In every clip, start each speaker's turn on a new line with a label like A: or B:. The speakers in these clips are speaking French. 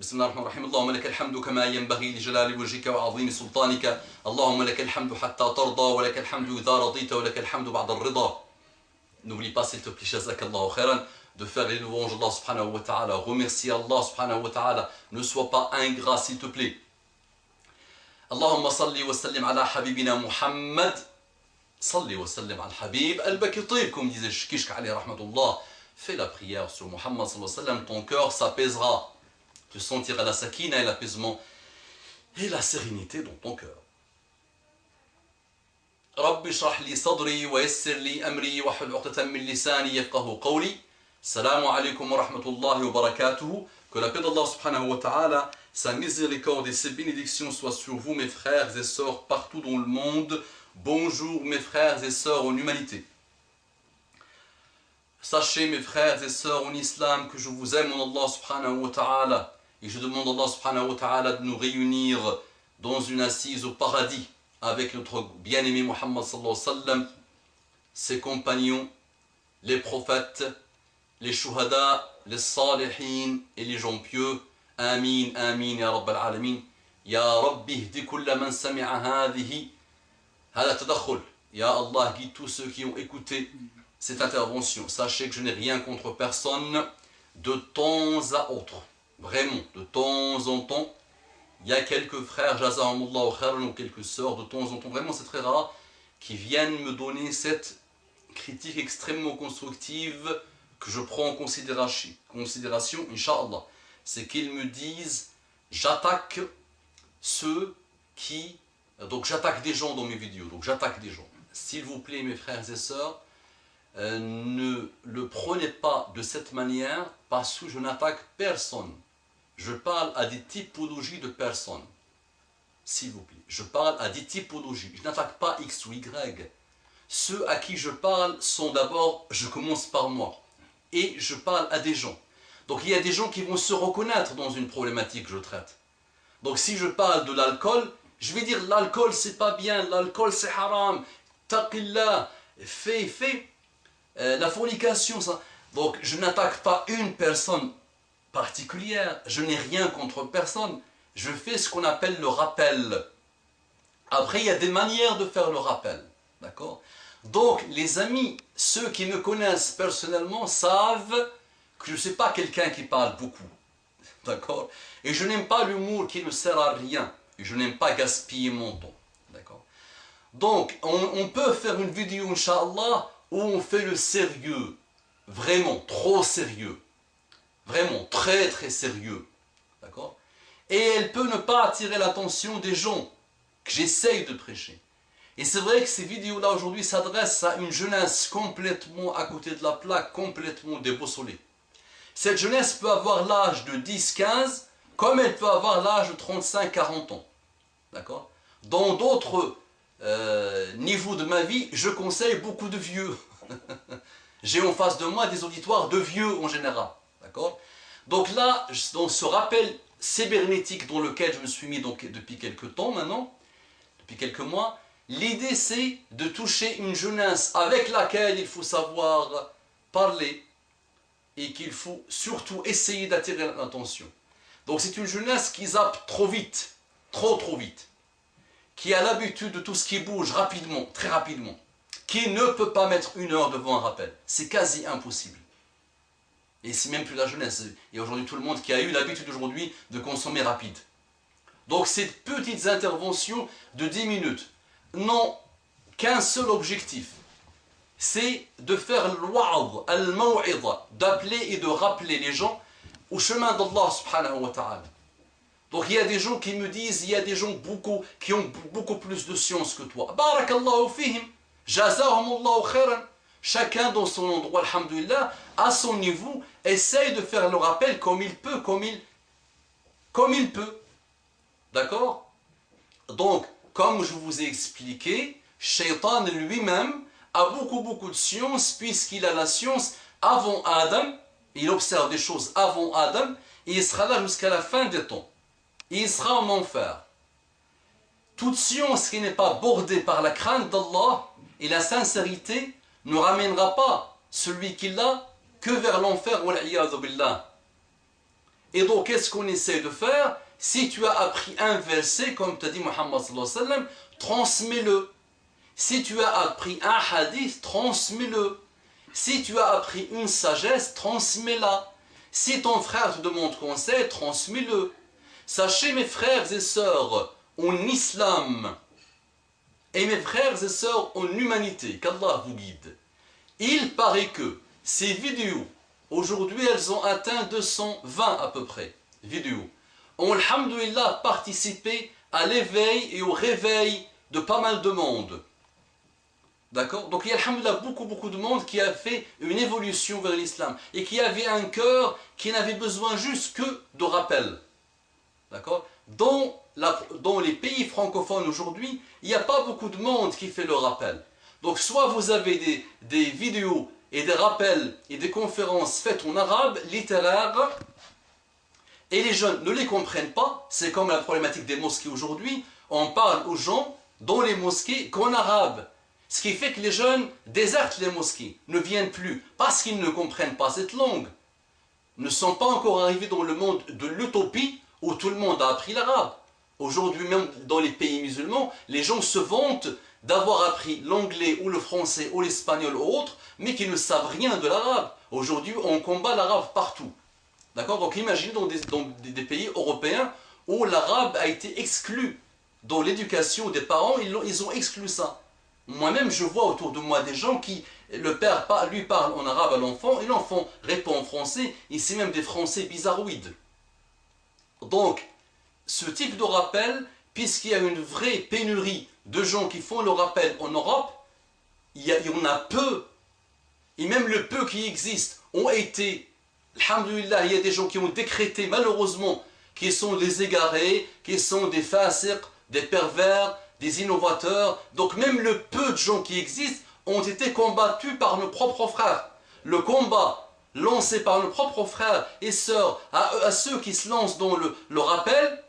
A: بسم الله الرحمن الرحيم. اللهم لك الحمد كما ينبغي لجلال وجهك وعظيم سلطانك. اللهم لك الحمد حتى ترضى ولك الحمد إذا رضيت ولك الحمد بعد الرضا. N'oublie pas s'il te plaît, jazakallahu khairan, de faire les louanges d'Allah subhanahu wa ta'ala. Remercier Allah subhanahu wa ta'ala. Ne sois pas ingrat s'il te plaît. Allahumma salli wa sallim ala habibina Muhammad. Salli wa sallim ala habib al-Baki Tayyib, comme disait Shkishk alayhi rahmatullah. Fais la prière sur Muhammad sallallahu alayhi wa sallam, ton cœur s'apaisera. Tu sentiras la sakina et l'apaisement et la sérénité dans ton cœur. Rabbi shrah li sadri wa yassir li amri wa hlul 'uqdatan min lisani yafqahu qawli. Salam alaykum wa rahmatullahi wa barakatuh. Que la paix d'Allah subhanahu wa ta'ala, sa miséricorde et ses bénédictions soient sur vous mes frères et sœurs partout dans le monde. Bonjour mes frères et sœurs en humanité. Sachez mes frères et sœurs en islam que je vous aime en Allah subhanahu wa ta'ala. Et je demande à Allah subhanahu wa ta'ala de nous réunir dans une assise au paradis avec notre bien-aimé Muhammad sallallahu alayhi wa sallam, ses compagnons, les prophètes, les shuhada, les salihin et les gens pieux. Amin, amin, ya rabbal alamin. Ya rabbi ihdi kulla man sami'a hadhihi. Hada tadakhul. Ya Allah, guide tous ceux qui ont écouté cette intervention. Sachez que je n'ai rien contre personne de temps à autre. Vraiment, de temps en temps, il y a quelques frères, jazahumullahu khairan, ou quelques sœurs, de temps en temps, vraiment c'est très rare, qui viennent me donner cette critique extrêmement constructive que je prends en considération, Inch'Allah. C'est qu'ils me disent, j'attaque ceux qui... Donc j'attaque des gens dans mes vidéos, donc j'attaque des gens. S'il vous plaît mes frères et sœurs, ne le prenez pas de cette manière parce que je n'attaque personne. Je parle à des typologies de personnes. S'il vous plaît. Je parle à des typologies. Je n'attaque pas X ou Y. Ceux à qui je parle sont d'abord, je commence par moi. Et je parle à des gens. Donc il y a des gens qui vont se reconnaître dans une problématique que je traite. Donc si je parle de l'alcool, je vais dire l'alcool c'est pas bien, l'alcool c'est haram, taqillah, fais. La fornication, ça. Donc je n'attaque pas une personne particulière, je n'ai rien contre personne, je fais ce qu'on appelle le rappel. Après il y a des manières de faire le rappel, d'accord? Donc les amis, ceux qui me connaissent personnellement savent que je ne suis pas quelqu'un qui parle beaucoup, d'accord? Et je n'aime pas l'humour qui ne sert à rien, et je n'aime pas gaspiller mon temps, d'accord? Donc on peut faire une vidéo, Inch'Allah, où on fait le sérieux, vraiment trop sérieux, vraiment très très sérieux, d'accord? Et elle peut ne pas attirer l'attention des gens que j'essaye de prêcher. Et c'est vrai que ces vidéos-là aujourd'hui s'adressent à une jeunesse complètement à côté de la plaque, complètement déboussolée. Cette jeunesse peut avoir l'âge de 10-15, comme elle peut avoir l'âge de 35-40 ans, d'accord? Dans d'autres niveau de ma vie, je conseille beaucoup de vieux. J'ai en face de moi des auditoires de vieux en général. D'accord? Donc là, dans ce rappel cybernétique dans lequel je me suis mis donc, depuis quelques temps maintenant, depuis quelques mois, l'idée c'est de toucher une jeunesse avec laquelle il faut savoir parler et qu'il faut surtout essayer d'attirer l'attention. Donc c'est une jeunesse qui zappe trop vite, trop vite, qui a l'habitude de tout ce qui bouge rapidement, très rapidement, qui ne peut pas mettre une heure devant un rappel. C'est quasi impossible. Et c'est même plus la jeunesse. Il y a aujourd'hui tout le monde qui a eu l'habitude aujourd'hui de consommer rapide. Donc ces petites interventions de 10 minutes n'ont qu'un seul objectif. C'est de faire l'wa'd, al-maw'idha, d'appeler et de rappeler les gens au chemin d'Allah subhanahu wa ta'ala. Donc il y a des gens qui me disent, il y a des gens qui ont beaucoup plus de science que toi. Barakallahu fihim, jazahumullahu khairan. Chacun dans son endroit, alhamdulillah, à son niveau, essaye de faire le rappel comme il peut, comme il peut. D'accord? Donc, comme je vous ai expliqué, Shaitan lui-même a beaucoup de science, puisqu'il a la science avant Adam, il observe des choses avant Adam, et il sera là jusqu'à la fin des temps. Et il sera en enfer. Toute science qui n'est pas bordée par la crainte d'Allah et la sincérité ne ramènera pas celui qui l'a que vers l'enfer. Et donc, qu'est-ce qu'on essaie de faire? Si tu as appris un verset, comme t'a dit Muhammad sallallahu alayhi wa sallam, transmets-le. Si tu as appris un hadith, transmets-le. Si tu as appris une sagesse, transmets-la. Si ton frère te demande conseil, transmets-le. Sachez, mes frères et sœurs, en islam, et mes frères et sœurs en humanité, qu'Allah vous guide. Il paraît que ces vidéos, aujourd'hui, elles ont atteint 220 à peu près, vidéos, ont, alhamdoulilah, participé à l'éveil et au réveil de pas mal de monde. D'accord? Donc il y a, alhamdoulilah, beaucoup de monde qui a fait une évolution vers l'islam et qui avait un cœur qui n'avait besoin juste que de rappel. D'accord? Dans les pays francophones aujourd'hui, il n'y a pas beaucoup de monde qui fait le rappel. Donc soit vous avez des vidéos et des rappels et des conférences faites en arabe, littéraire, et les jeunes ne les comprennent pas. C'est comme la problématique des mosquées aujourd'hui. On parle aux gens dans les mosquées qu'en arabe. Ce qui fait que les jeunes désertent les mosquées, ne viennent plus, parce qu'ils ne comprennent pas cette langue. Ne sont pas encore arrivés dans le monde de l'utopie où tout le monde a appris l'arabe. Aujourd'hui, même dans les pays musulmans, les gens se vantent d'avoir appris l'anglais ou le français ou l'espagnol ou autre, mais qui ne savent rien de l'arabe. Aujourd'hui, on combat l'arabe partout. D'accord? Donc imaginez dans des pays européens où l'arabe a été exclu. Dans l'éducation des parents, ils ont exclu ça. Moi-même, je vois autour de moi des gens qui, le père lui parle en arabe à l'enfant, et l'enfant répond en français, et c'est même des français bizarroïdes. Donc, ce type de rappel, puisqu'il y a une vraie pénurie de gens qui font le rappel en Europe, il y en a peu, et même le peu qui existe ont été, alhamdoulilah, il y a des gens qui ont décrété malheureusement qui sont des égarés, qui sont des fasiq, des pervers, des innovateurs. Donc même le peu de gens qui existent ont été combattus par nos propres frères. Le combat lancé par nos propres frères et sœurs à ceux qui se lancent dans le rappel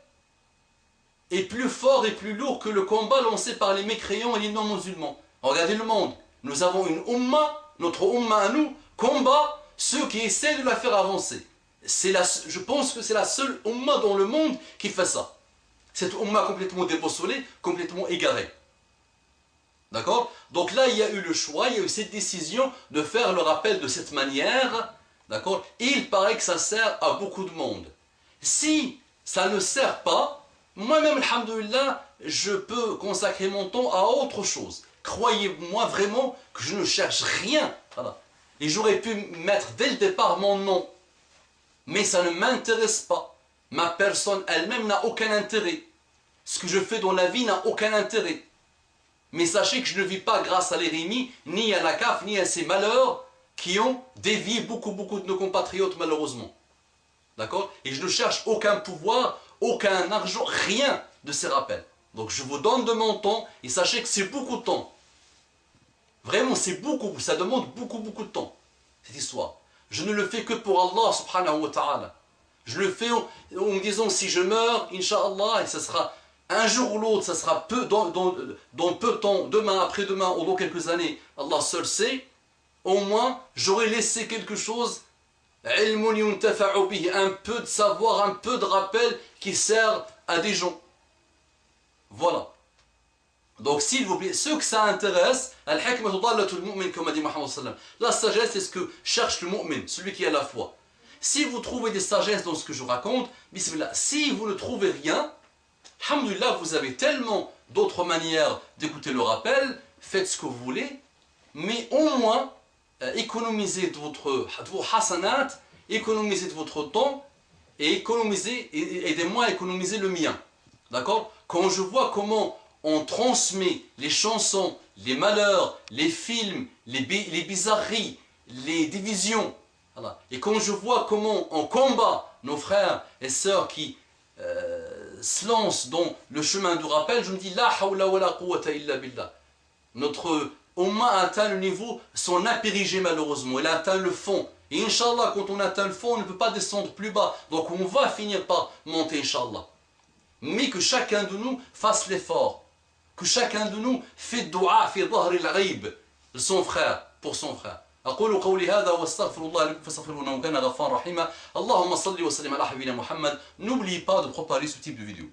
A: est plus fort et plus lourd que le combat lancé par les mécréants et les non-musulmans. Regardez le monde. Nous avons une umma, notre umma à nous, combat ceux qui essaient de la faire avancer. Je pense que c'est la seule umma dans le monde qui fait ça. Cette umma complètement déboussolée, complètement égarée. D'accord? Donc là, il y a eu le choix, il y a eu cette décision de faire le rappel de cette manière. D'accord? Et il paraît que ça sert à beaucoup de monde. Si ça ne sert pas, moi-même, alhamdoulilah, je peux consacrer mon temps à autre chose. Croyez-moi vraiment que je ne cherche rien. Voilà. Et j'aurais pu mettre dès le départ mon nom. Mais ça ne m'intéresse pas. Ma personne elle-même n'a aucun intérêt. Ce que je fais dans la vie n'a aucun intérêt. Mais sachez que je ne vis pas grâce à l'Érémie, ni à la CAF, ni à ces malheurs qui ont dévié beaucoup de nos compatriotes malheureusement. D'accord? Et je ne cherche aucun pouvoir, aucun argent, rien de ces rappels. Donc je vous donne de mon temps et sachez que c'est beaucoup de temps. Vraiment c'est beaucoup, ça demande beaucoup de temps, cette histoire. Je ne le fais que pour Allah subhanahu wa ta'ala. Je le fais en me disant si je meurs, Inch'Allah, et ça sera un jour ou l'autre, ça sera dans peu de temps, demain, après-demain, ou dans quelques années, Allah seul sait, au moins j'aurai laissé quelque chose, un peu de savoir, un peu de rappel qui sert à des gens. Voilà. Donc s'il vous plaît, ceux que ça intéresse, al-hikmatu dallatul mu'min, comme a dit Muhammad sallallahu alayhi wa sallam. La sagesse, c'est ce que cherche le mu'min, celui qui a la foi. Si vous trouvez des sagesses dans ce que je raconte, bismillah. Si vous ne trouvez rien, alhamdulillah, vous avez tellement d'autres manières d'écouter le rappel, faites ce que vous voulez, mais au moins, économisez de vos hasanat, économisez de votre temps, et aidez-moi à économiser le mien. D'accord? Quand je vois comment on transmet les chansons, les malheurs, les films, les bizarreries, les divisions, voilà. Et quand je vois comment on combat nos frères et sœurs qui se lancent dans le chemin du rappel, je me dis la hawla wa la quwwata illa billah. Notre umma a atteint le niveau, son apérigé malheureusement, il a atteint le fond. Et Inch'Allah, quand on atteint le fond, on ne peut pas descendre plus bas. Donc on va finir par monter, Inch'Allah. Mais que chacun de nous fasse l'effort. Que chacun de nous fait dua, fait dhahr al-ghaib, son frère, pour son frère. أقول قولي هذا واستغفر الله لكم فاستغفروه إنه كان غفارا رحيما. اللهم صل وسلم على حبيبنا محمد. N'oublie pas de préparer ce type de vidéo.